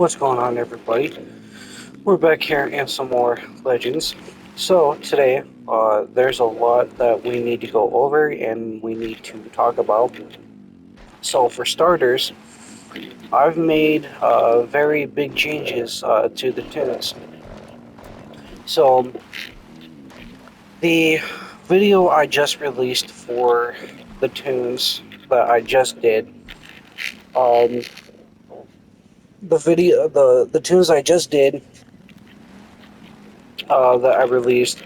What's going on, everybody? We're back here in some more Legends. So, today, there's a lot that we need to go over and we need to talk about. So, for starters, I've made very big changes to the tunes. So, the video I just released for the tunes that I just did, um, the tunes I just did that I released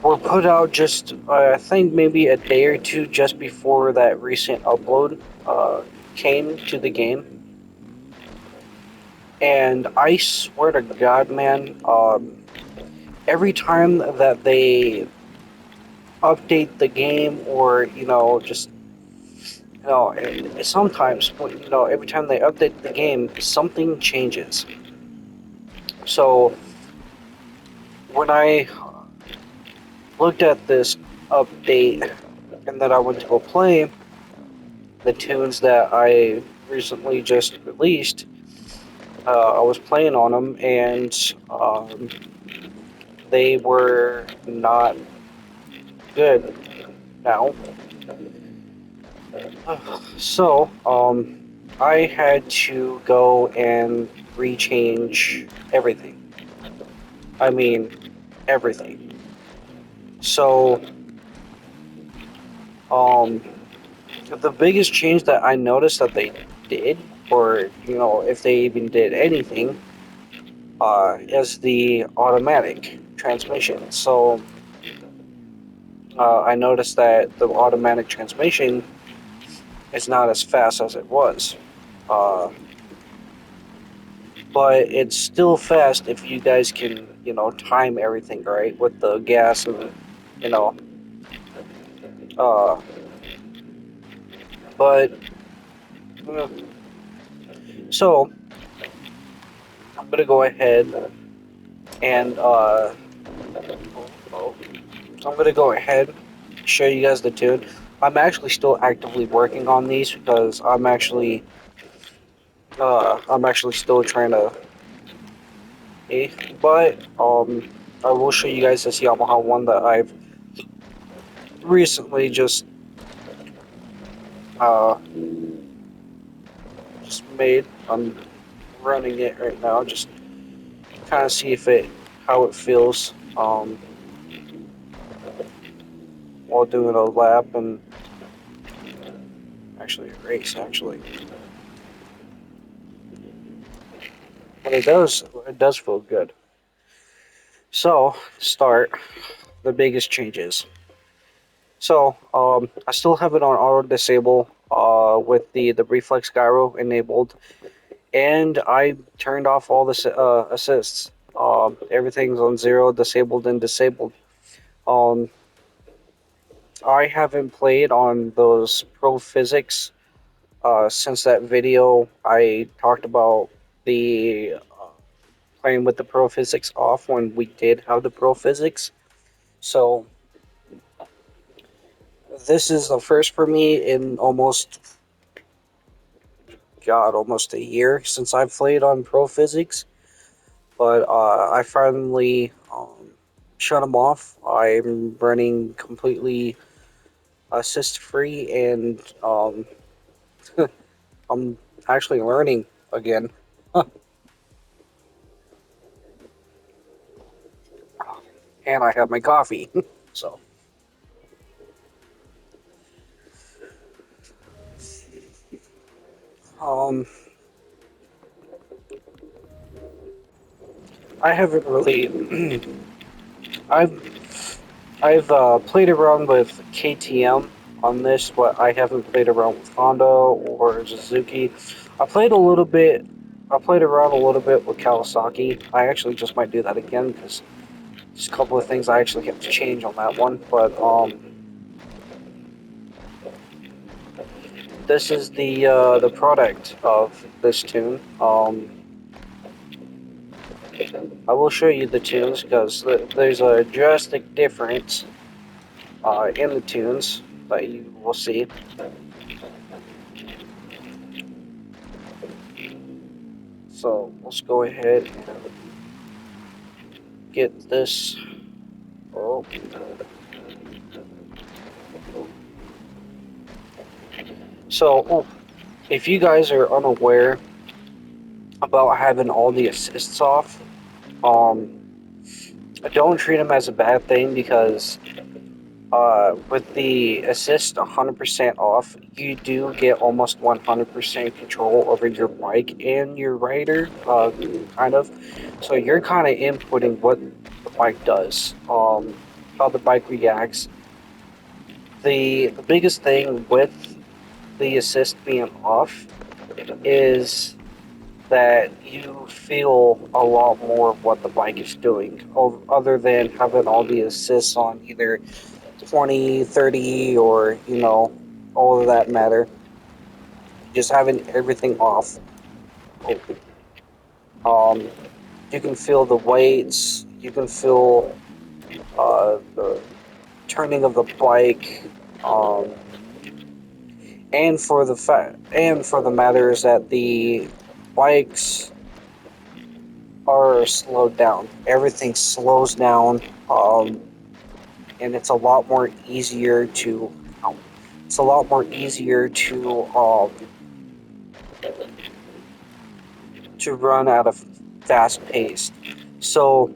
were put out just I think maybe a day or two just before that recent upload came to the game, and I swear to God, man, every time that they update the game, or just sometimes every time they update the game, something changes. So when I looked at this update and then I went to go play the tunes that I recently just released, I was playing on them, and they were not good now. So, I had to go and rechange everything. I mean, everything. So, um, the biggest change that I noticed that they did, or if they even did anything, is the automatic transmission. So, I noticed that the automatic transmission is not as fast as it was. Uh, but it's still fast if you guys can, time everything right with the gas and, you know, uh, but, so I'm gonna go ahead and, I'm gonna go ahead, show you guys the tune. I'm actually still actively working on these because I'm actually still trying to, but, I will show you guys this Yamaha one that I've recently uh, just made. I'm running it right now, just kind of see how it feels, while doing a lap and actually a race, actually. But it does feel good. So, start the biggest changes. So, I still have it on auto disable, with the reflex gyro enabled, and I turned off all the assists. Everything's on zero, disabled and disabled. Um, I haven't played on those pro physics since that video I talked about the playing with the pro physics off when we did have the pro physics. So this is the first for me in almost a year since I've played on pro physics. But I finally shut them off. I'm running completely assist free, and I'm actually learning again. And I have my coffee. So, um, I haven't really. I've played around with KTM on this, but I haven't played around with Honda or Suzuki. I played a little bit. I played around a little bit with Kawasaki. I actually just might do that again because there's a couple of things I actually have to change on that one. But this is the product of this tune. I will show you the tunes because there's a drastic difference in the tunes that you will see. So let's go ahead and get this. Oh. So, if you guys are unaware about having all the assists off, um, don't treat them as a bad thing because with the assist 100% off, you do get almost 100% control over your bike and your rider, kind of. So you're kind of inputting what the bike does, how the bike reacts. The biggest thing with the assist being off is that you feel a lot more of what the bike is doing, other than having all the assists on either 20, 30, or, all of that matter. Just having everything off. Um, you can feel the weights, you can feel the turning of the bike, um, and for the matter is that the bikes are slowed down. Everything slows down, and it's a lot more easier to. It's a lot more easier to run at a fast pace. So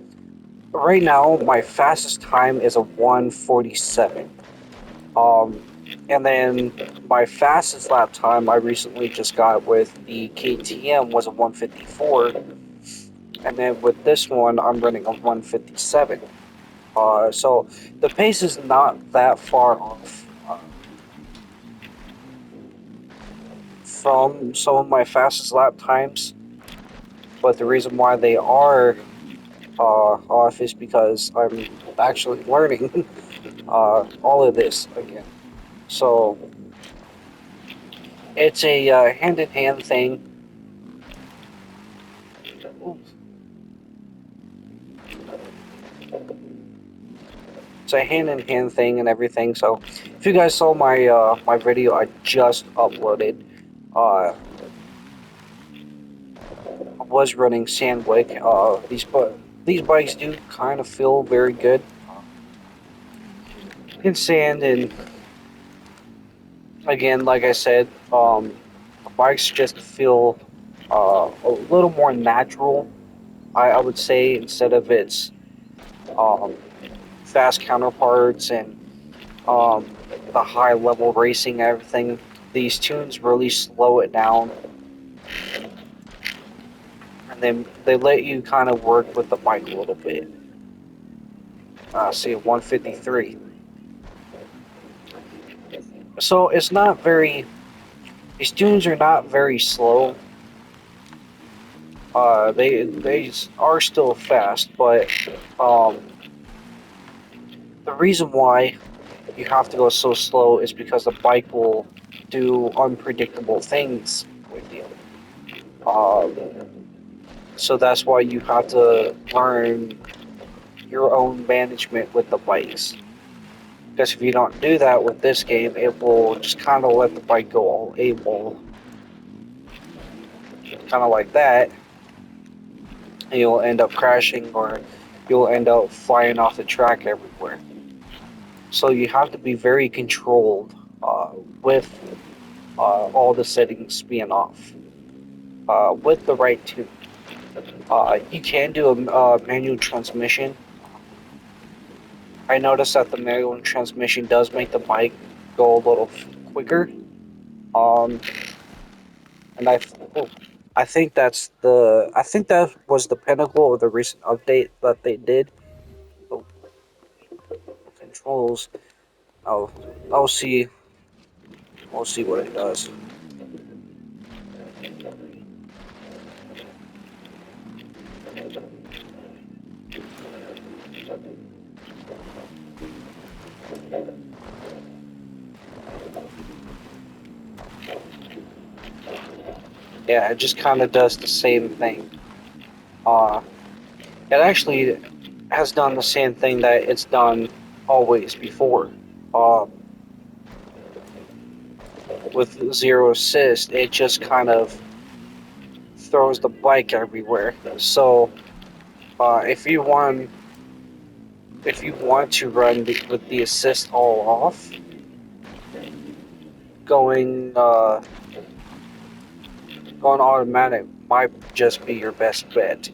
right now, my fastest time is a 1:47. Um, and then my fastest lap time I recently just got with the KTM was a 1:54, and then with this one I'm running a 1:57. So the pace is not that far off from some of my fastest lap times, but the reason why they are off is because I'm actually learning all of this again. So it's a hand in hand thing. It's a hand in hand thing and everything. So if you guys saw my video I just uploaded, I was running Sandwick. These bikes do kind of feel very good in sand, and again, like I said, bikes just feel a little more natural. I would say, instead of its um, fast counterparts and um, the high level racing and everything. These tunes really slow it down, and then they let you kind of work with the bike a little bit. See, 1:53. So it's not very. These tunes are not very slow. They are still fast, but um, the reason why you have to go so slow is because the bike will do unpredictable things with you. Um, so that's why you have to learn your own management with the bikes. Because if you don't do that with this game, it will just kind of let the bike go all AWOL, kind of like that, and you'll end up crashing or you'll end up flying off the track everywhere. So you have to be very controlled with all the settings being off with the right tune. You can do a manual transmission. I noticed that the manual transmission does make the bike go a little quicker. Um, and I think that was the pinnacle of the recent update that they did. Oh, controls. I'll I'll see I'll see what it does. Yeah, it just kind of does the same thing. Uh, it actually has done the same thing that it's done always before. Uh, with zero assist, it just kind of throws the bike everywhere. So if you want to run with the assist all off, going going automatic might just be your best bet.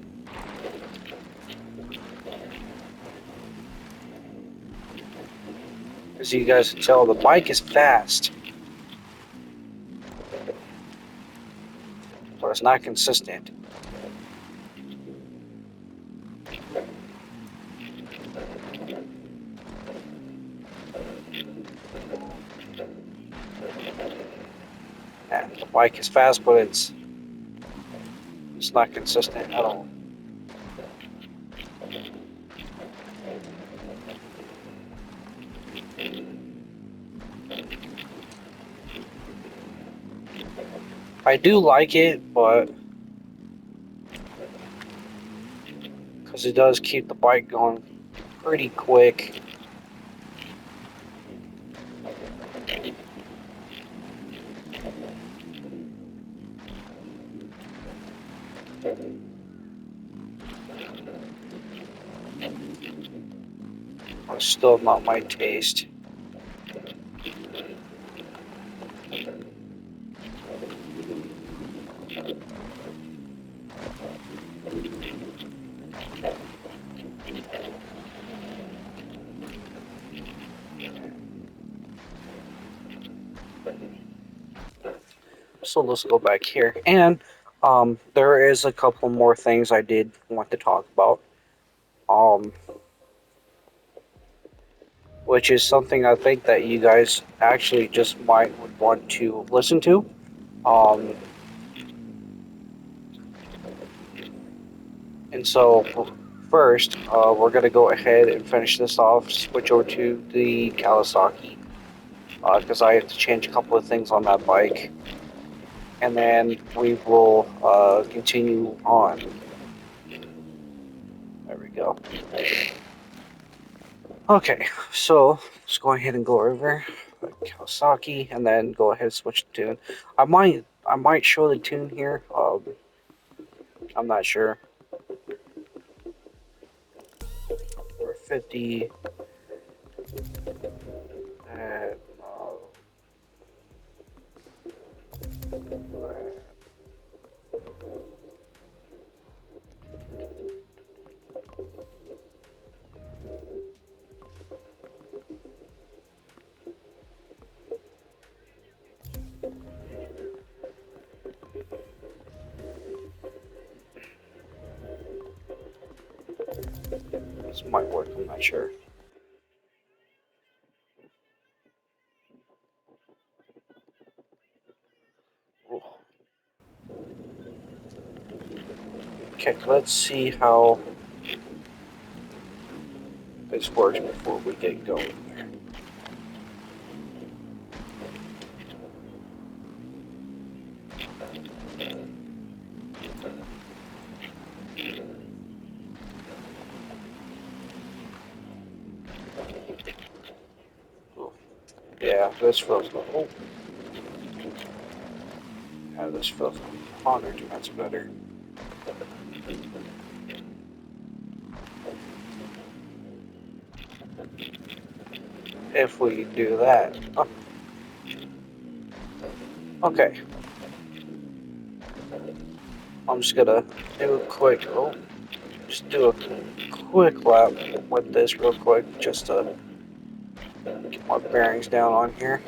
As you guys can tell, the bike is fast, but it's not consistent. And the bike is fast, but it's not consistent at all. I do like it, but because it does keep the bike going pretty quick. It's still not my taste. So let's go back here. And there is a couple more things I did want to talk about. Um, which is something I think that you guys actually just might would want to listen to. Um, and so first, we're gonna go ahead and finish this off. Switch over to the Kawasaki because I have to change a couple of things on that bike, and then we will continue on. There we go. Okay, so let's go ahead and go over Kawasaki, and then go ahead and switch the tune. I might show the tune here. I'm not sure. We're 50. And, this might work. I'm not sure. Okay, let's see how this works before we get going. Yeah, this feels. Oh, yeah, this feels 100 times better. If we do that. Oh, okay. I'm just gonna do a quick. Oh, just do a quick lap with this real quick, just to get my bearings down on here.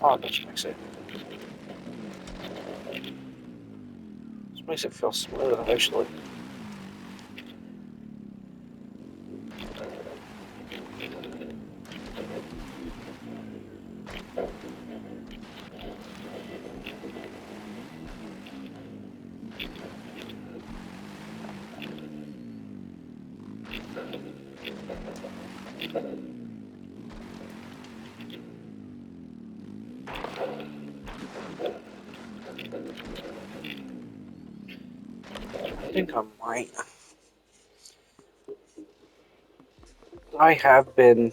Oh, this makes it feel smooth, actually. I think I might. I have been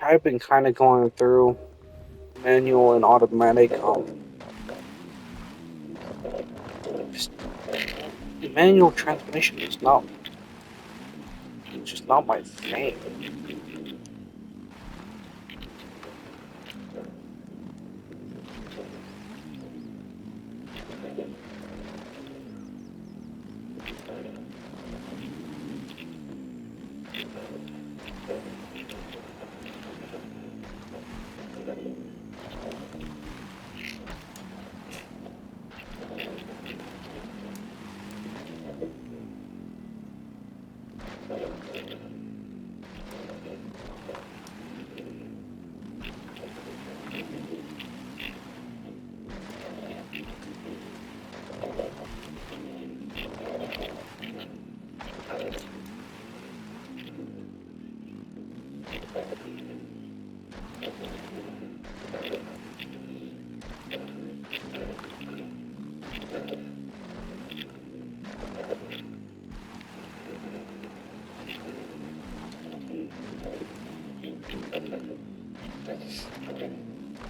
I've been kind of going through manual and automatic. Just- Manual transmission is not just not my thing.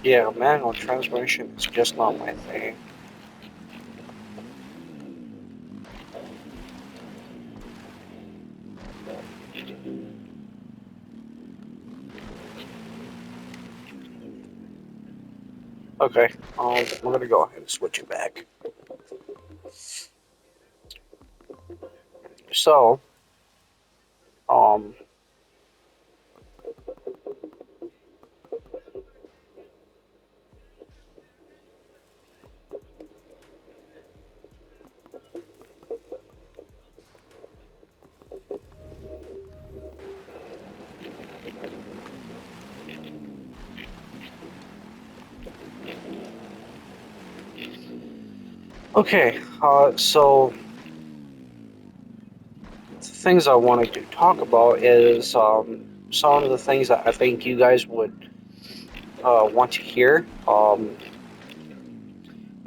Yeah, manual transmission is just not my thing. Okay, we're gonna go ahead and switch it back. So, um, okay, so the things I wanted to talk about is some of the things that I think you guys would want to hear.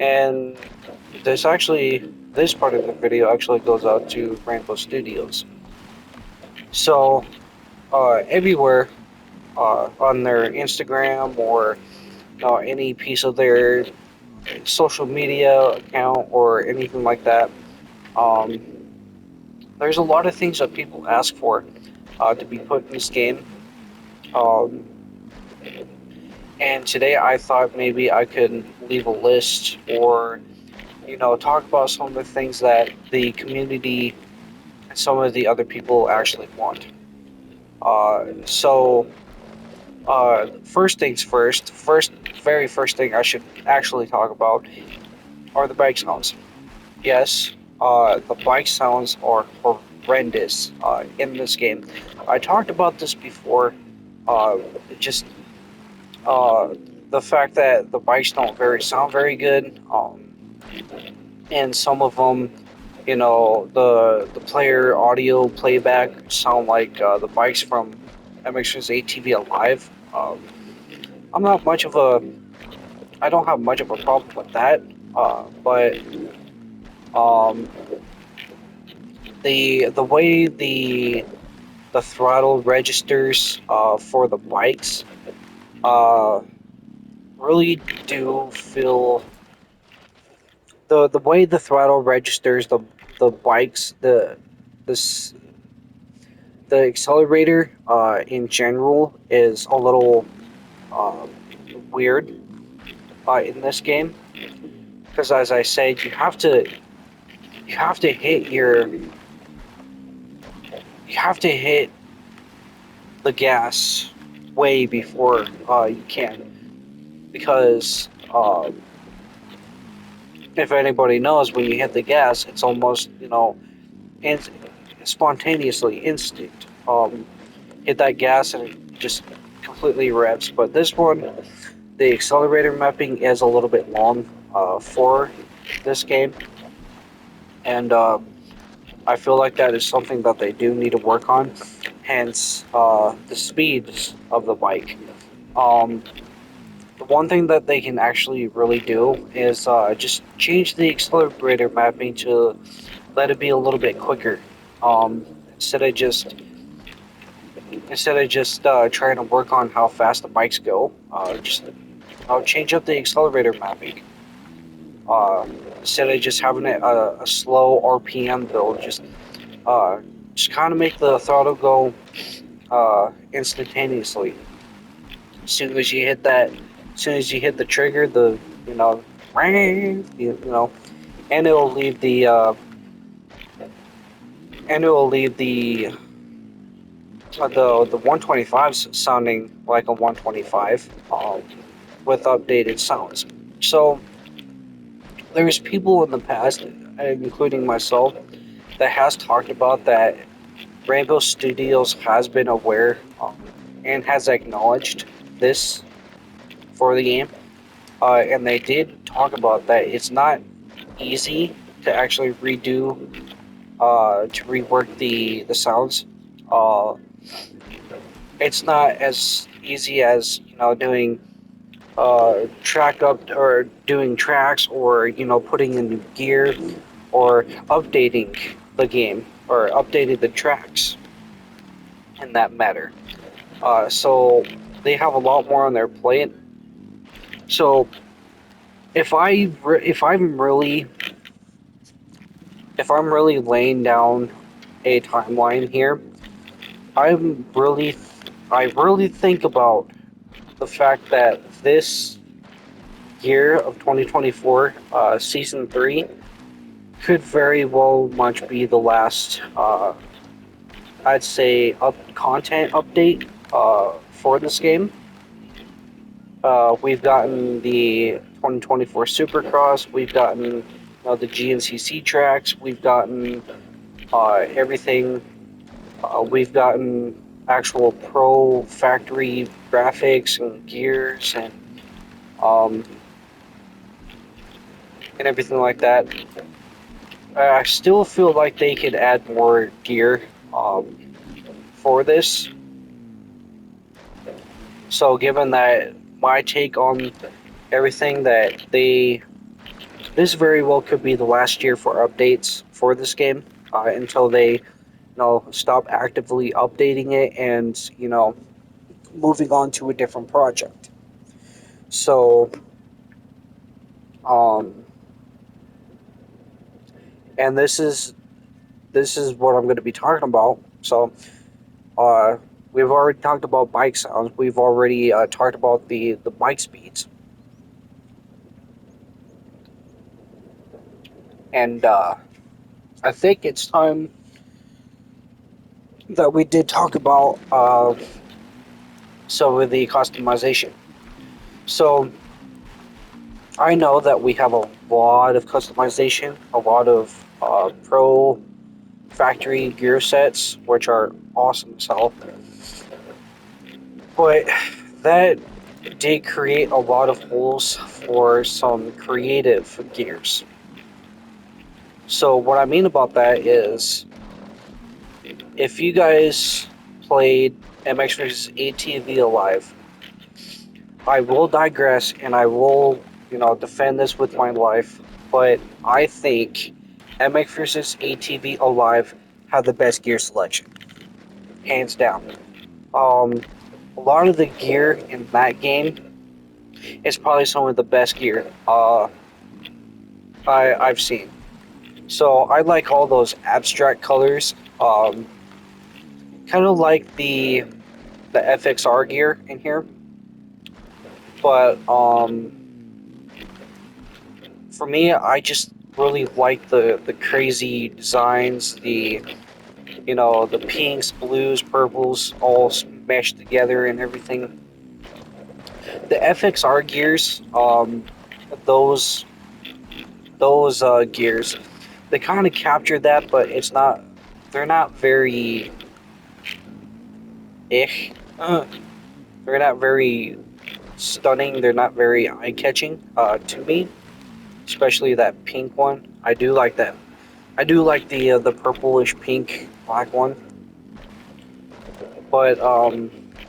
And this part of the video actually goes out to Rainbow Studios. So, everywhere on their Instagram or any piece of their social media account or anything like that, um, there's a lot of things that people ask for to be put in this game. Um, and today I thought maybe I could leave a list or talk about some of the things that the community and some of the other people actually want. First things first. Very first thing I should actually talk about are the bike sounds. Yes, the bike sounds are horrendous in this game. I talked about this before. Uh, just uh, the fact that the bikes don't very sound very good. And some of them, the player audio playback sound like the bikes from MX's ATV Alive. I'm not much of a I don't have much of a problem with that. But um, the way the throttle registers for the bikes uh, really do feel the way the throttle registers the bikes this the accelerator in general is a little uh, weird in this game because as I said you have to hit your you have to hit the gas way before you can because if anybody knows when you hit the gas it's almost in, spontaneously instinct hit that gas and it just completely revs. But this one the accelerator mapping is a little bit long for this game and I feel like that is something that they do need to work on, hence the speeds of the bike. Um, the one thing that they can actually really do is just change the accelerator mapping to let it be a little bit quicker. Instead of just instead of just trying to work on how fast the bikes go, just change up the accelerator mapping. Uh, Instead of just having it a slow RPM build, uh, just kind of make the throttle go instantaneously. As soon as you hit that, as soon as you hit the trigger, the you know, and it will leave the 125s sounding like a 125 with updated sounds. So there's people in the past, including myself, that has talked about that Rainbow Studios has been aware and has acknowledged this for the game, and they did talk about that it's not easy to actually to rework the sounds. Uh, it's not as easy as doing track up or doing tracks or putting in new gear or updating the game or updating the tracks in that matter. So they have a lot more on their plate. So if I'm really laying down a timeline here, I'm really I really think about the fact that this year of 2024, season 3, could very well much be the last, I'd say, content update for this game. We've gotten the 2024 Supercross, we've gotten the GNCC tracks, we've gotten everything, we've gotten actual pro factory graphics and gears um, and everything like that. I still feel like they could add more gear for this. So, given that my take on everything, this very well could be the last year for updates for this game until they stop actively updating it and moving on to a different project. So, um, and this is what I'm going to be talking about. So, Uh, we've already talked about bike sounds. We've already talked about the bike speeds, and I think it's time that we did talk about some of the customization. So I know that we have a lot of customization, a lot of pro factory gear sets, which are awesome as hell. But that did create a lot of holes for some creative gears. So what I mean about that is, if you guys played MX vs ATV Alive, I will digress and I will, defend this with my life. But I think MX vs ATV Alive had the best gear selection, hands down. Um, a lot of the gear in that game is probably some of the best gear I've seen. So I like all those abstract colors. Kind of like the FXR gear in here, but for me, I just really like the crazy designs, the pinks, blues, purples, all smashed together and everything. The FXR gears, those gears, they kind of capture that, but they're not very ish. They're not very stunning. They're not very eye catching to me, especially that pink one. I do like that. I do like the purplish pink black one, but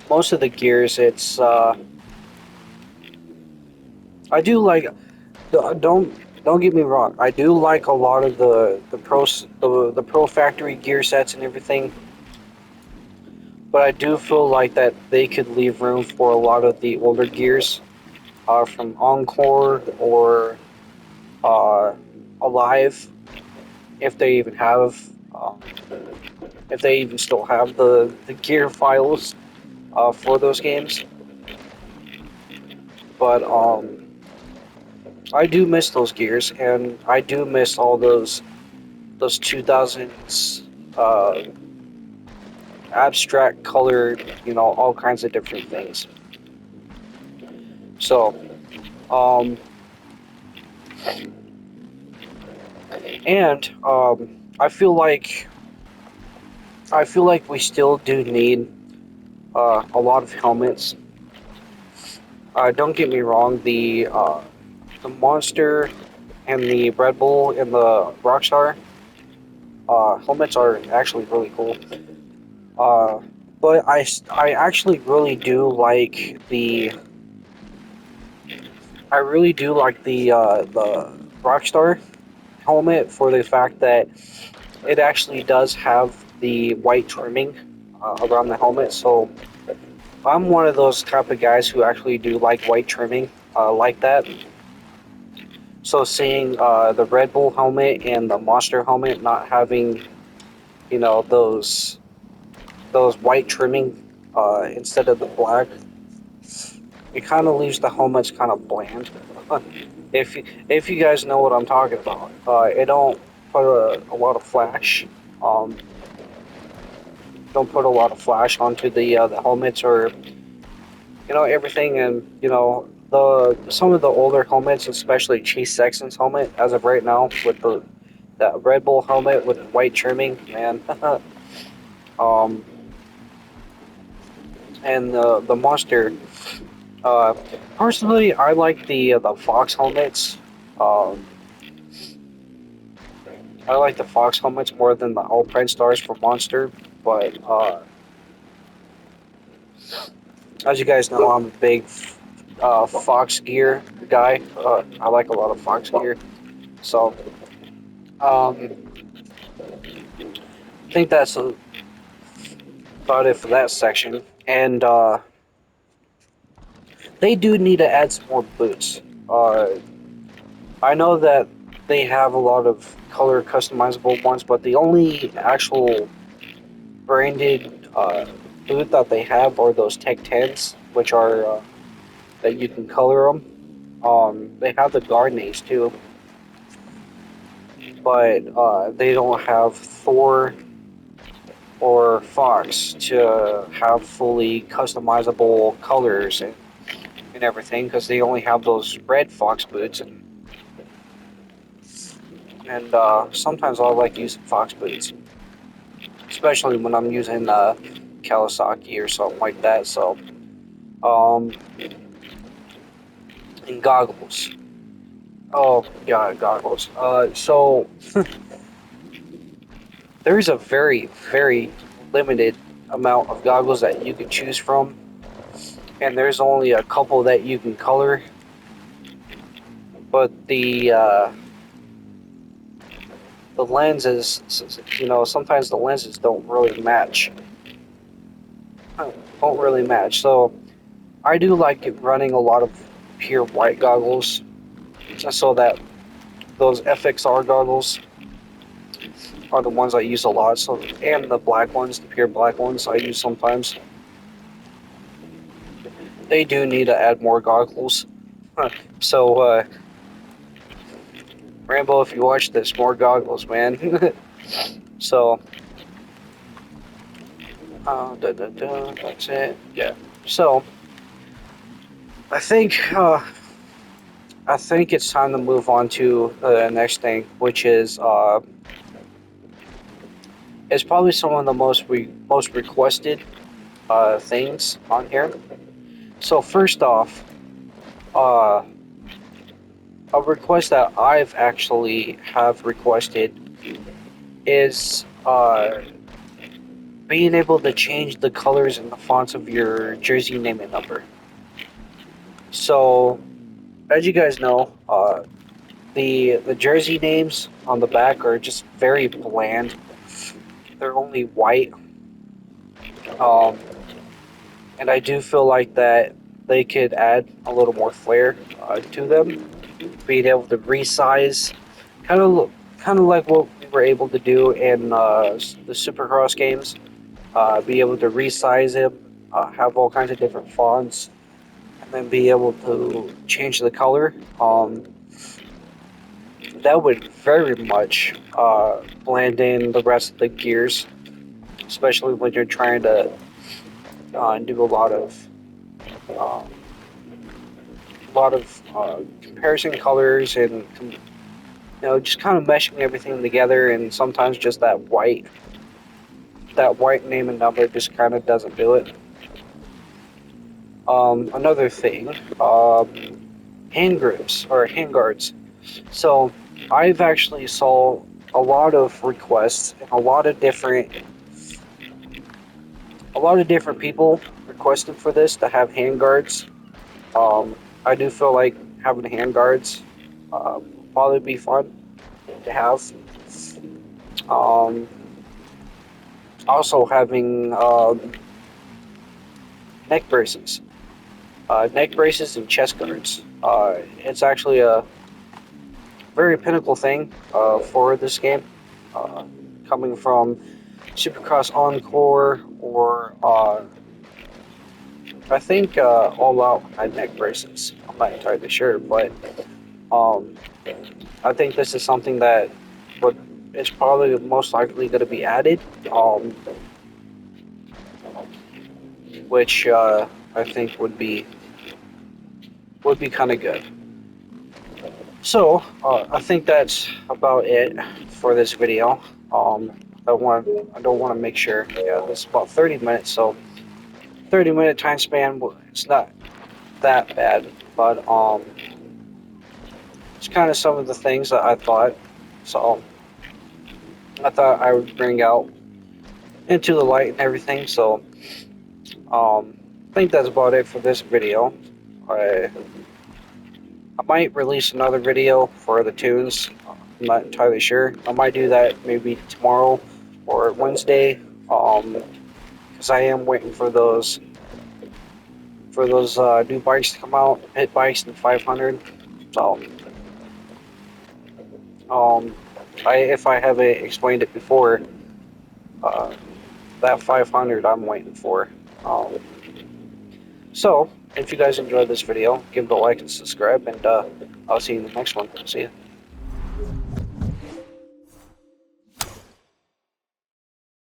most of the gears, it's I do like. Don't get me wrong. I do like a lot of the pro factory gear sets and everything, but I do feel like that they could leave room for a lot of the older gears, from Encore or uh, Alive, if they even have, um, if they even still have the gear files for those games. But I do miss those gears, and I do miss all those 2000s uh, abstract colored, all kinds of different things. So, um, and I feel like we still do need a lot of helmets. Don't get me wrong, the Monster and the Red Bull and the Rockstar helmets are actually really cool. Uh, but I actually really do like the Rockstar helmet for the fact that it actually does have the white trimming around the helmet. So I'm one of those type of guys who actually do like white trimming like that. So seeing the Red Bull helmet and the Monster helmet not having, those white trimming instead of the black, it kind of leaves the helmets kind of bland. If you guys know what I'm talking about, it put a lot of flash. Um, don't put a lot of flash onto the helmets or everything, and the some of the older helmets, especially Chase Sexton's helmet, as of right now, with the that Red Bull helmet with white trimming, man. um, and the Monster. Uh, Personally, I like the Fox helmets. Um, I like the Fox helmets more than the Alpine Stars for Monster, but as you guys know, I'm a big Fox gear guy. I like a lot of Fox gear, so um, I think that's about it for that section. And they do need to add some more boots. Uh, I know that they have a lot of color customizable ones, but the only actual branded boot that they have are those Tech 10s, which are that you can color them. They have the Gardenays too, but they don't have Thor or Fox to have fully customizable colors and everything because they only have those red Fox boots and sometimes I like using Fox boots, especially when I'm using Kawasaki or something like that. So um, and goggles. Oh god, goggles. So there's a very, very limited amount of goggles that you can choose from, and there's only a couple that you can color. But the lenses, sometimes the lenses don't really match. Don't really match. So I do like running a lot of pure white goggles, just so that those FXR goggles are the ones I use a lot. So and the black ones, the pure black ones, I use sometimes. They do need to add more goggles. So Rambo, if you watch this, more goggles, man. So that's it. Yeah. So I think uh, I think it's time to move on to the next thing, which is it's probably some of the most requested things on here. So first off, uh, a request that I've actually have requested is being able to change the colors and the fonts of your jersey name and number. So as you guys know, the jersey names on the back are just very bland. They're only white, Um, and I do feel like that they could add a little more flair to them, being able to resize, kind of kind of like what we were able to do in the Supercross games. Be able to resize him, have all kinds of different fonts, and then be able to change the color. That would very much blend in the rest of the gears, especially when you're trying to do uh, a lot of comparison colors and just kind of meshing everything together. And sometimes just that white name and number just kind of doesn't do it. Another thing, hand grips or hand guards. So I've actually saw a lot of requests and a lot of different people requested for this to have hand guards. Um, I do feel like having hand guards would probably be fun to have. Um, Also having neck braces, neck braces and chest guards. It's actually a very pinnacle thing for this game, uh, coming from Supercross Encore or I think All Out had neck braces. I'm not entirely sure, but um, I think this is something that would is probably most likely going to be added, which I think would be kind of good. So I think that's about it for this video. Um, I don't want to make sure. Yeah, this is about 30 minutes, so 30-minute time span. It's not that bad, but it's kind of some of the things that I thought. So I thought I would bring out into the light and everything. So I think that's about it for this video. I I might release another video for the tunes. I'm not entirely sure. I might do that maybe tomorrow or Wednesday. Because I am waiting for those new bikes to come out, pit bikes and 500. So, um, if I haven't explained it before, uh, that 500 I'm waiting for. Um, so, if you guys enjoyed this video, give it a like and subscribe, and I'll see you in the next one. See ya.